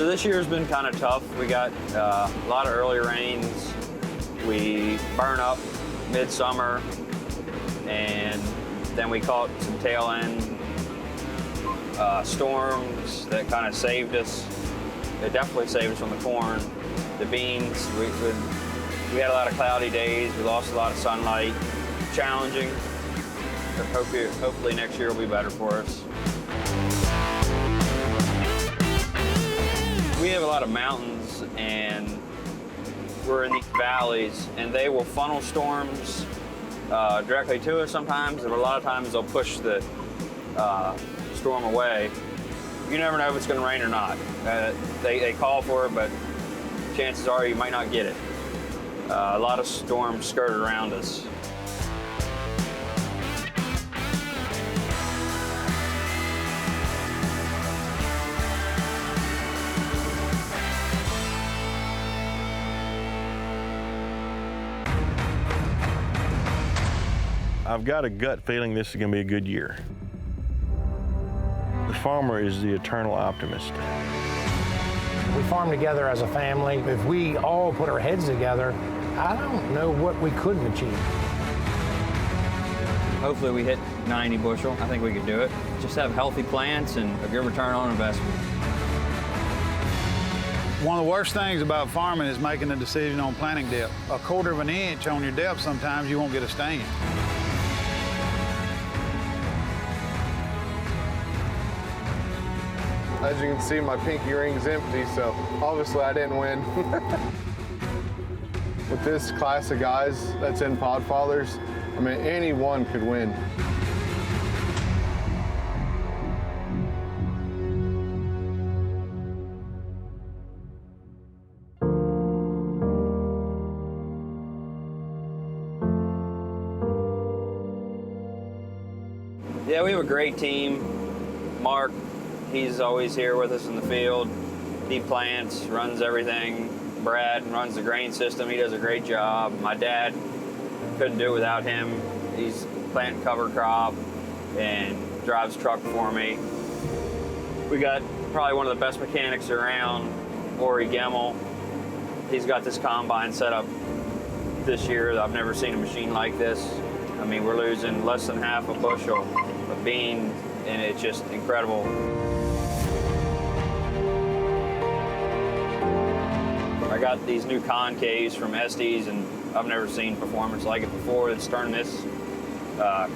So this year's been kind of tough. We got a lot of early rains. We burn up midsummer, and then we caught some tail end storms that kind of saved us. They definitely saved us from the corn. The beans, we had a lot of cloudy days. We lost a lot of sunlight. Challenging. But hopefully next year will be better for us. We have a lot of mountains, and we're in these valleys, and they will funnel storms directly to us sometimes, and a lot of times they'll push the storm away. You never know if it's going to rain or not. They call for it, but chances are you might not get it. A lot of storms skirt around us. I've got a gut feeling this is going to be a good year. The farmer is the eternal optimist. We farm together as a family. If we all put our heads together, I don't know what we couldn't achieve. Hopefully we hit 90 bushel. I think we could do it. Just have healthy plants and a good return on investment. One of the worst things about farming is making a decision on planting depth. A quarter of an inch on your depth, sometimes you won't get a stand. As you can see, my pinky ring's empty, so obviously I didn't win. With this class of guys that's in Podfathers, I mean, anyone could win. Yeah, we have a great team. Mark, he's always here with us in the field. He plants, runs everything. Brad runs the grain system. He does a great job. My dad, couldn't do it without him. He's planting cover crop and drives truck for me. We got probably one of the best mechanics around, Ori Gemmel. He's got this combine set up this year. I've never seen a machine like this. I mean, we're losing less than half a bushel of beans, and it's just incredible. I got these new concaves from Estes, and I've never seen performance like it before. It's turned this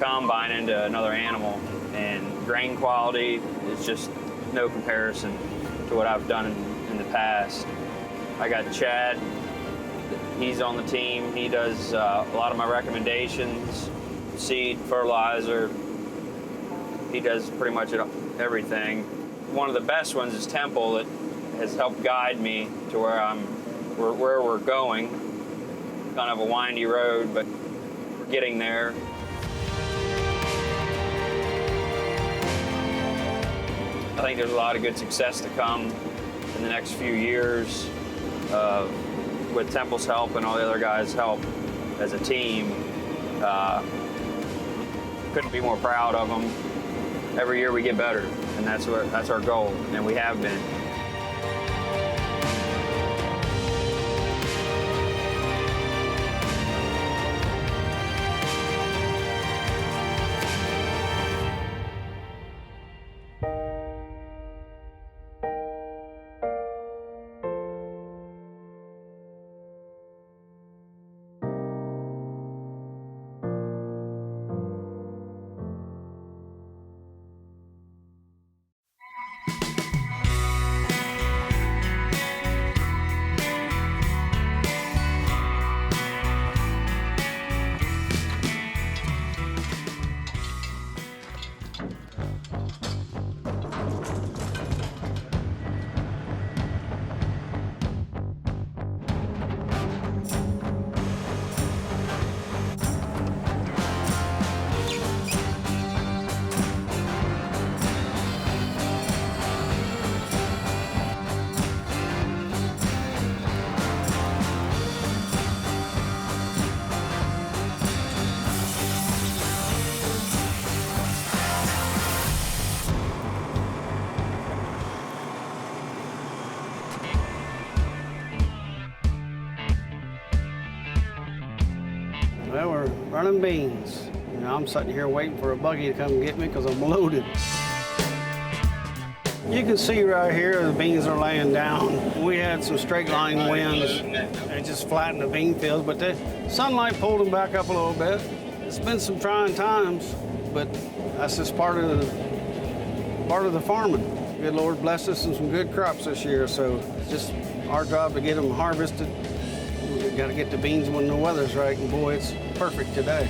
combine into another animal, and grain quality is just no comparison to what I've done in the past. I got Chad, he's on the team. He does a lot of my recommendations, seed, fertilizer. He does pretty much everything. One of the best ones is Temple, that has helped guide me to where we're going. Kind of a windy road, but we're getting there. I think there's a lot of good success to come in the next few years with Temple's help and all the other guys' help as a team. Couldn't be more proud of them. Every year we get better, and that's our goal, and we have been. Well, we're running beans. You know, I'm sitting here waiting for a buggy to come get me because I'm loaded. You can see right here the beans are laying down. We had some straight line winds and just flattened the bean fields, but the sunlight pulled them back up a little bit. It's been some trying times, but that's just part of the farming. Good Lord bless us with some good crops this year, so it's just our job to get them harvested. We got to get the beans when the weather's right, and boy, it's perfect today.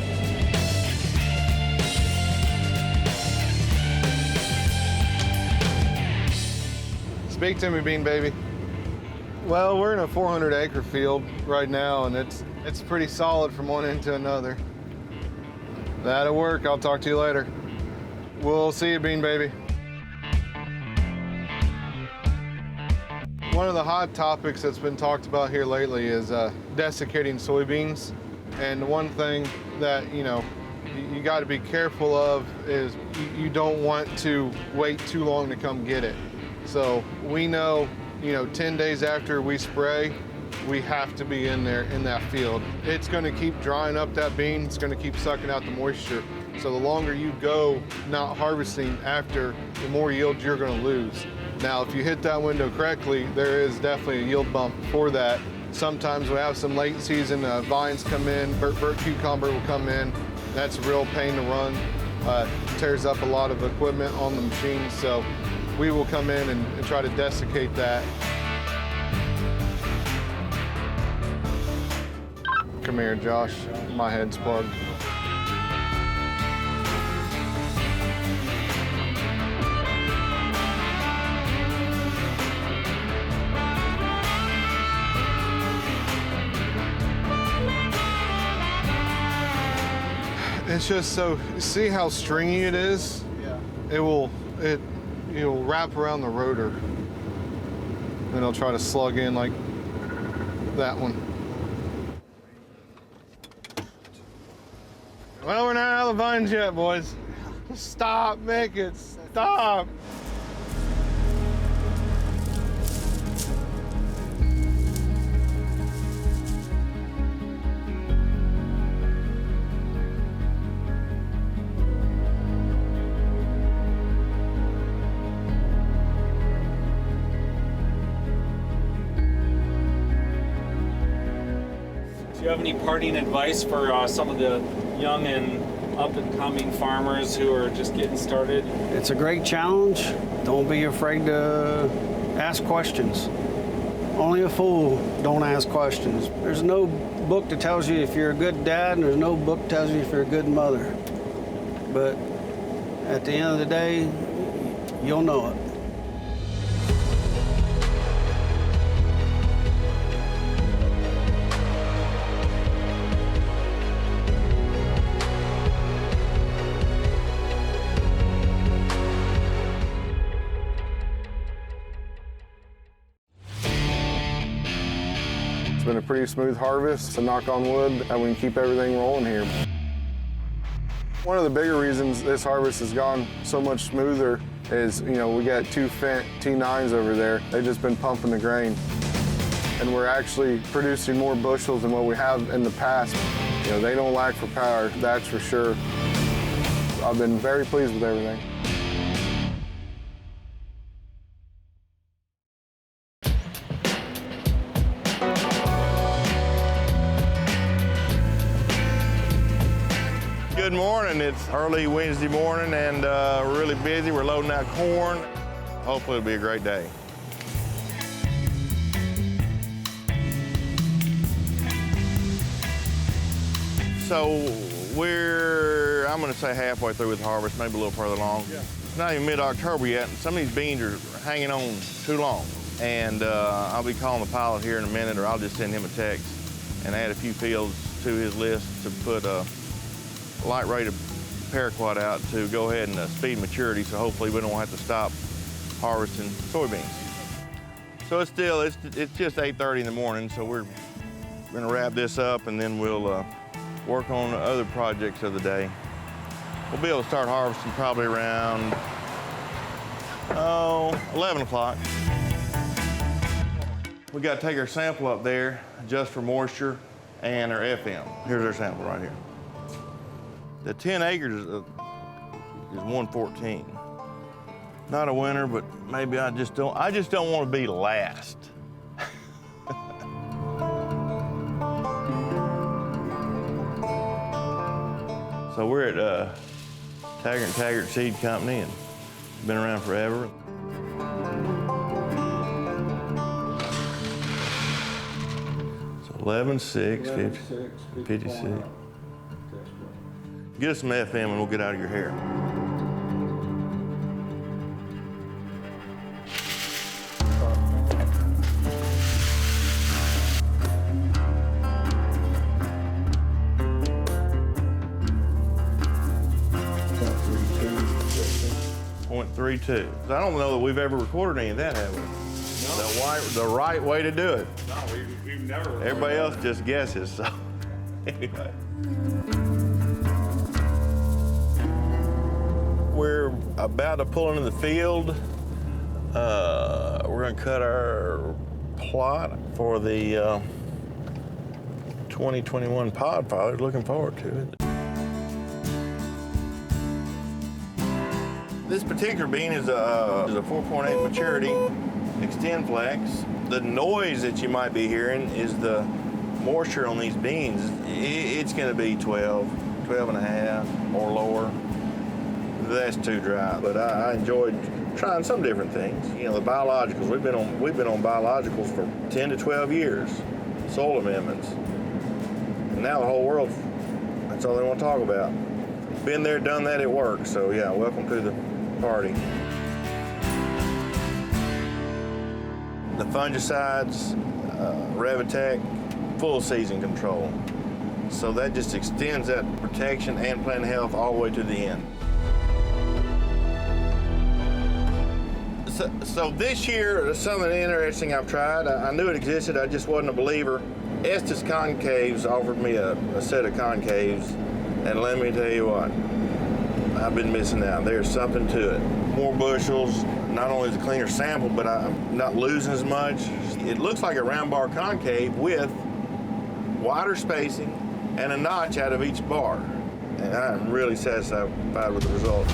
Speak to me, Bean Baby. Well, we're in a 400-acre field right now, and it's pretty solid from one end to another. That'll work. I'll talk to you later. We'll see you, Bean Baby. One of the hot topics that's been talked about here lately is desiccating soybeans. And one thing that, you got to be careful of is you don't want to wait too long to come get it. So we know, 10 days after we spray, we have to be in there in that field. It's going to keep drying up that bean. It's going to keep sucking out the moisture. So the longer you go not harvesting after, the more yield you're going to lose. Now, if you hit that window correctly, there is definitely a yield bump for that. Sometimes we have some late season vines come in, burnt cucumber will come in. That's a real pain to run. Tears up a lot of equipment on the machine. So we will come in and try to desiccate that. Come here, Josh. My head's plugged. It's just so, see how stringy it is? Yeah. It'll wrap around the rotor. And it'll try to slug in like that one. Well, we're not out of the vines yet, boys. Stop, make it stop. Do you have any parting advice for some of the young and up-and-coming farmers who are just getting started? It's a great challenge. Don't be afraid to ask questions. Only a fool don't ask questions. There's no book that tells you if you're a good dad, and there's no book that tells you if you're a good mother. But at the end of the day, you'll know it. It's been a pretty smooth harvest, so knock on wood that we can keep everything rolling here. One of the bigger reasons this harvest has gone so much smoother is, we got two Fendt T9s over there. They've just been pumping the grain. And we're actually producing more bushels than what we have in the past. They don't lack for power, that's for sure. I've been very pleased with everything. Good morning. It's early Wednesday morning and we're really busy. We're loading out corn. Hopefully it'll be a great day. So I'm gonna say halfway through with harvest, maybe a little further along. Yeah. It's not even mid-October yet, and some of these beans are hanging on too long. And I'll be calling the pilot here in a minute, or I'll just send him a text and add a few fields to his list to put light rated paraquat out to go ahead and speed maturity, so hopefully we don't have to stop harvesting soybeans. So it's just 8:30 in the morning, so we're gonna wrap this up and then we'll work on the other projects of the day. We'll be able to start harvesting probably around 11 o'clock. We got to take our sample up there, adjust for moisture, and their FM. Here's their sample right here. The 10 acres is 114. Not a winner, but maybe I just don't want to be last. So we're at Taggart & Taggart Seed Company, and been around forever. So 11.6, 56. Get us some FM and we'll get out of your hair. .32. I don't know that we've ever recorded any of that, have we? No. The right way to do it. No, we've never. Everybody else just guesses, so anyway. We're about to pull into the field. We're gonna cut our plot for the 2021 Podfather. Looking forward to it. This particular bean is a 4.8 maturity Extend Flex. The noise that you might be hearing is the moisture on these beans. It's gonna be 12 and a half or lower. That's too dry, but I enjoyed trying some different things. You know, the biologicals, we've been on biologicals for 10 to 12 years, soil amendments. And now the whole world, that's all they want to talk about. Been there, done that, it works. So yeah, welcome to the party. The fungicides, Revitec, full season control. So that just extends that protection and plant health all the way to the end. So this year, there's something interesting I've tried. I knew it existed, I just wasn't a believer. Estes Concaves offered me a set of concaves, and let me tell you what, I've been missing out. There's something to it. More bushels, not only is a cleaner sample, but I'm not losing as much. It looks like a round bar concave with wider spacing and a notch out of each bar. And I'm really satisfied with the result.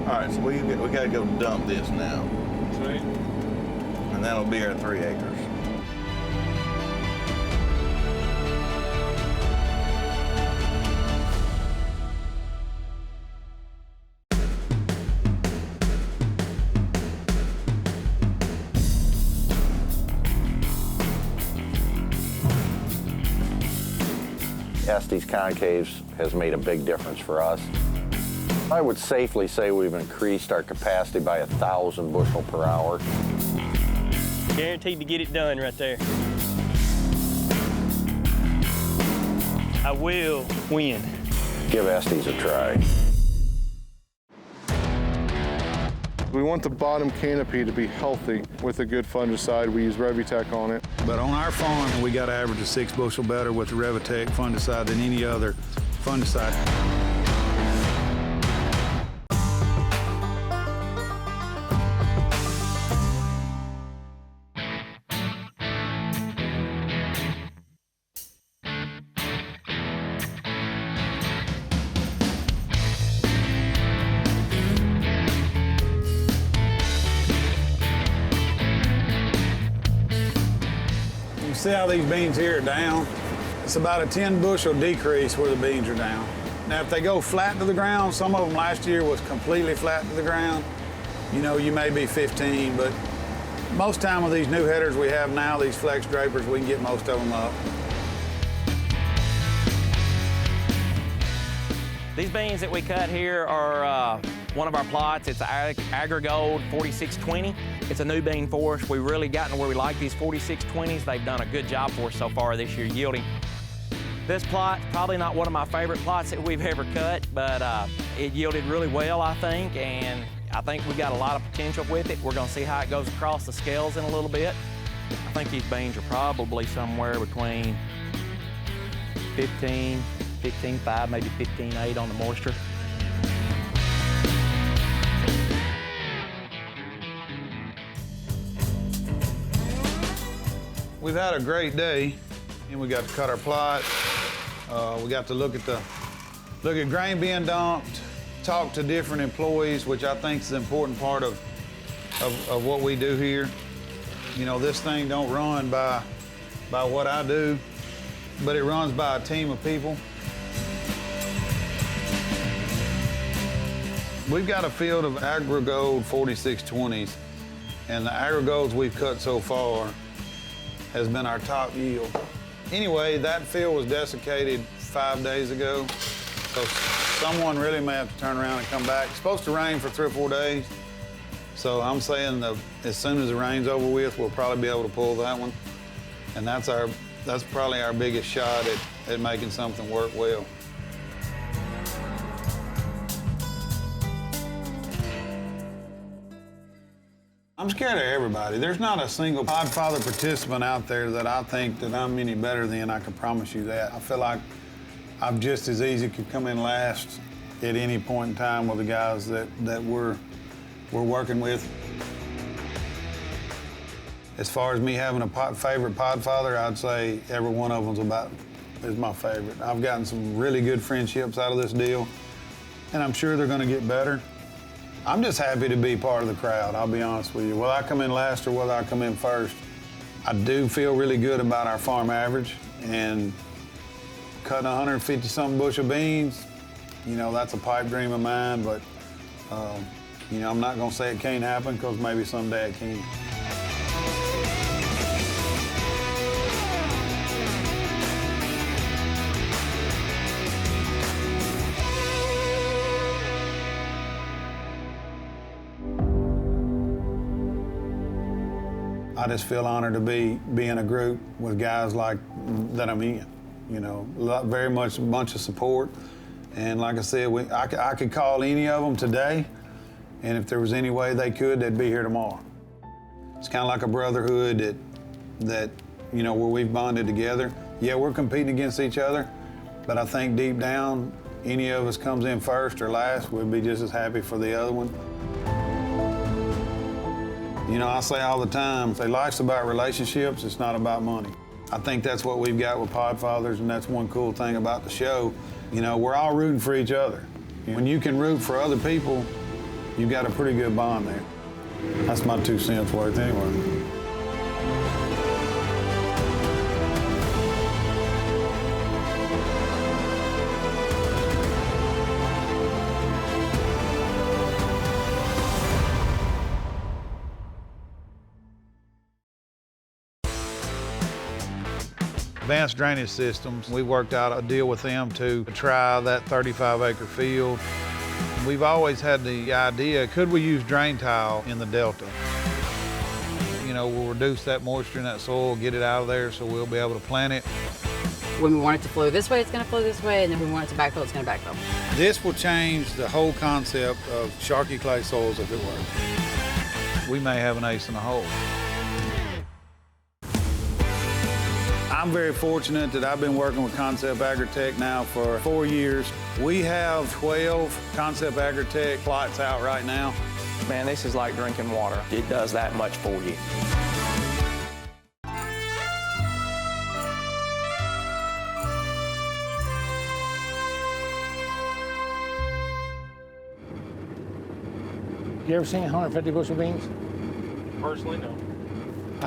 All right, so we got to go dump this now. Sweet. And that'll be our 3 acres. Estes Concaves has made a big difference for us. I would safely say we've increased our capacity by 1,000 bushel per hour. Guaranteed to get it done right there. I will win. Give Estes a try. We want the bottom canopy to be healthy with a good fungicide. We use Revitec on it. But on our farm, we got to average a 6 bushel better with the Revitec fungicide than any other fungicide. See how these beans here are down? It's about a 10 bushel decrease where the beans are down. Now, if they go flat to the ground, some of them last year was completely flat to the ground, you know, you may be 15, but most time with these new headers we have now, these flex drapers, we can get most of them up. These beans that we cut here are one of our plots. It's AgriGold 4620. It's a new bean for us. We've really gotten to where we like these 4620s. They've done a good job for us so far this year yielding. This plot, probably not one of my favorite plots that we've ever cut, but it yielded really well, I think, and I think we got a lot of potential with it. We're gonna see how it goes across the scales in a little bit. I think these beans are probably somewhere between 15.5, maybe 15.8 on the moisture. We've had a great day, and we got to cut our plot. We got to look at grain being dumped, talk to different employees, which I think is an important part of what we do here. You know, this thing don't run by what I do, but it runs by a team of people. We've got a field of AgriGold 4620s, and the AgriGolds we've cut so far has been our top yield. Anyway, that field was desiccated 5 days ago, so someone really may have to turn around and come back. It's supposed to rain for 3 or 4 days, so I'm saying that as soon as the rain's over with, we'll probably be able to pull that one, and that's probably our biggest shot at making something work well. I'm scared of everybody. There's not a single Podfather participant out there that I think that I'm any better than. I can promise you that. I feel like I'm just as easy could come in last at any point in time with the guys that we're working with. As far as me having a favorite Podfather, I'd say every one of them's is my favorite. I've gotten some really good friendships out of this deal, and I'm sure they're gonna get better. I'm just happy to be part of the crowd, I'll be honest with you. Whether I come in last or whether I come in first, I do feel really good about our farm average, and cutting 150-something bushel beans, you know, that's a pipe dream of mine, but, you know, I'm not gonna say it can't happen, because maybe someday it can. I just feel honored to be in a group with guys like that I'm in. You know, very much a bunch of support. And like I said, I could call any of them today, and if there was any way they could, they'd be here tomorrow. It's kind of like a brotherhood that, you know, where we've bonded together. Yeah, we're competing against each other, but I think deep down, any of us comes in first or last, we'd be just as happy for the other one. You know, I say all the time, life's about relationships, it's not about money. I think that's what we've got with Podfathers, and that's one cool thing about the show. You know, we're all rooting for each other. When you can root for other people, you've got a pretty good bond there. That's my 2 cents worth anyway. Advanced Drainage Systems, we worked out a deal with them to try that 35-acre field. We've always had the idea, could we use drain tile in the Delta? You know, we'll reduce that moisture in that soil, get it out of there so we'll be able to plant it. When we want it to flow this way, it's going to flow this way, and then when we want it to backfill, it's going to backfill. This will change the whole concept of Sharky clay soils if it works. We may have an ace in the hole. I'm very fortunate that I've been working with Concept Agritech now for 4 years. We have 12 Concept Agritech plots out right now. Man, this is like drinking water. It does that much for you. You ever seen 150 bushel beans? Personally, no.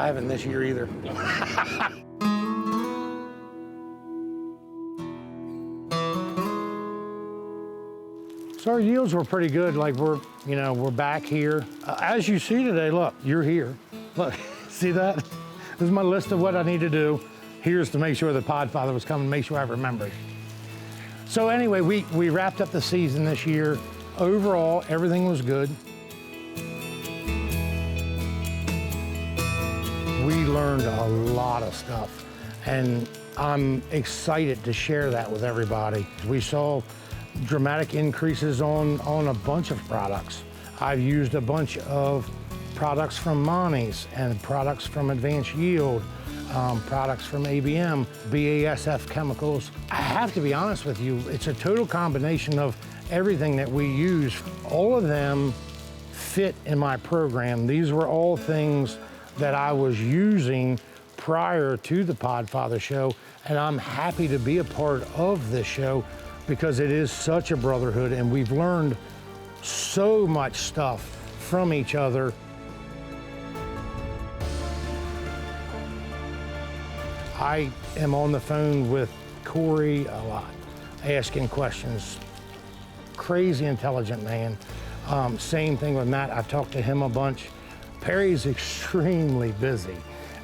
I haven't this year either. So our yields were pretty good. Like we're back here. As you see today, look, you're here. Look, see that? This is my list of what I need to do. Here's to make sure the Podfather was coming, make sure I remembered. So anyway, we wrapped up the season this year. Overall, everything was good. We learned a lot of stuff, and I'm excited to share that with everybody. We saw dramatic increases on a bunch of products. I've used a bunch of products from Monty's and products from Advanced Yield, products from ABM, BASF chemicals. I have to be honest with you, it's a total combination of everything that we use. All of them fit in my program. These were all things that I was using prior to the Podfather show, and I'm happy to be a part of this show because it is such a brotherhood and we've learned so much stuff from each other. I am on the phone with Corey a lot, asking questions. Crazy intelligent man. Same thing with Matt, I've talked to him a bunch. Perry's extremely busy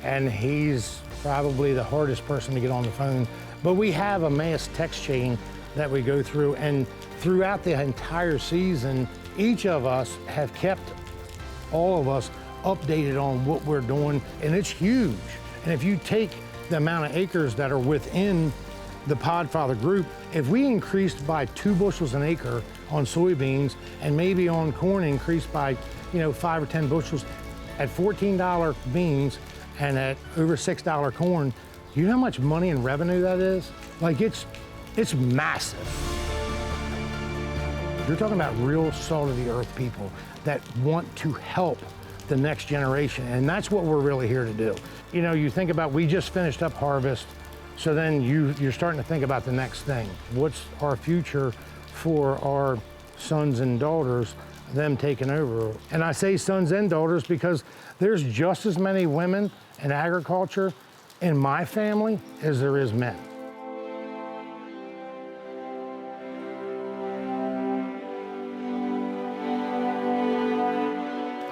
and he's probably the hardest person to get on the phone. But we have a mass text chain that we go through, and throughout the entire season, each of us have kept all of us updated on what we're doing, and it's huge. And if you take the amount of acres that are within the Podfather group, if we increased by 2 bushels an acre on soybeans and maybe on corn increased by 5 or 10 bushels, at $14 beans and at over $6 corn, you know how much money and revenue that is? Like it's massive. You're talking about real salt of the earth people that want to help the next generation, and that's what we're really here to do. You think about, we just finished up harvest, so then you're starting to think about the next thing. What's our future for our sons and daughters, them taking over? And I say sons and daughters because there's just as many women in agriculture in my family as there is men.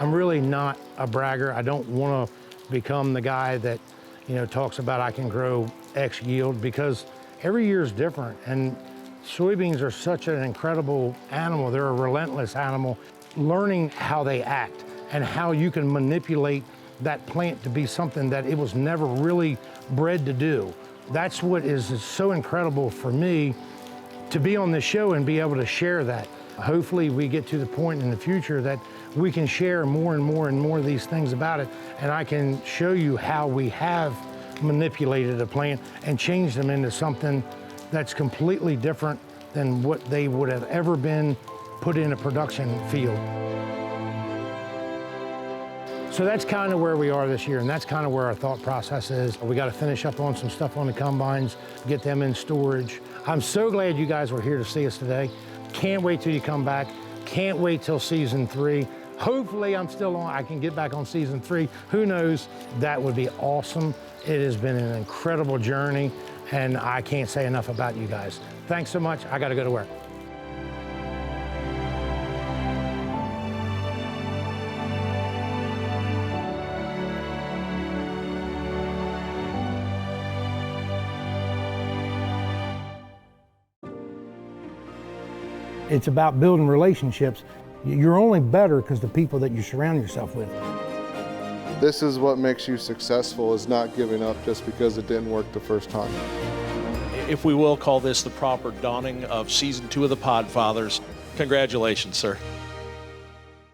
I'm really not a bragger. I don't want to become the guy that, talks about I can grow X yield, because every year is different. And soybeans are such an incredible animal. They're a relentless animal. Learning how they act and how you can manipulate that plant to be something that it was never really bred to do. That's what is so incredible for me, to be on this show and be able to share that. Hopefully we get to the point in the future that we can share more and more and more of these things about it, and I can show you how we have manipulated a plant and changed them into something that's completely different than what they would have ever been put in a production field. So that's kind of where we are this year, and that's kind of where our thought process is. We got to finish up on some stuff on the combines, get them in storage. I'm so glad you guys were here to see us today. Can't wait till you come back. Can't wait till season 3. Hopefully I'm still on, I can get back on season 3. Who knows? That would be awesome. It has been an incredible journey, and I can't say enough about you guys. Thanks so much. I got to go to work. It's about building relationships. You're only better because the people that you surround yourself with. This is what makes you successful, is not giving up just because it didn't work the first time. If we will call this the proper dawning of season 2 of the Podfathers, congratulations, sir.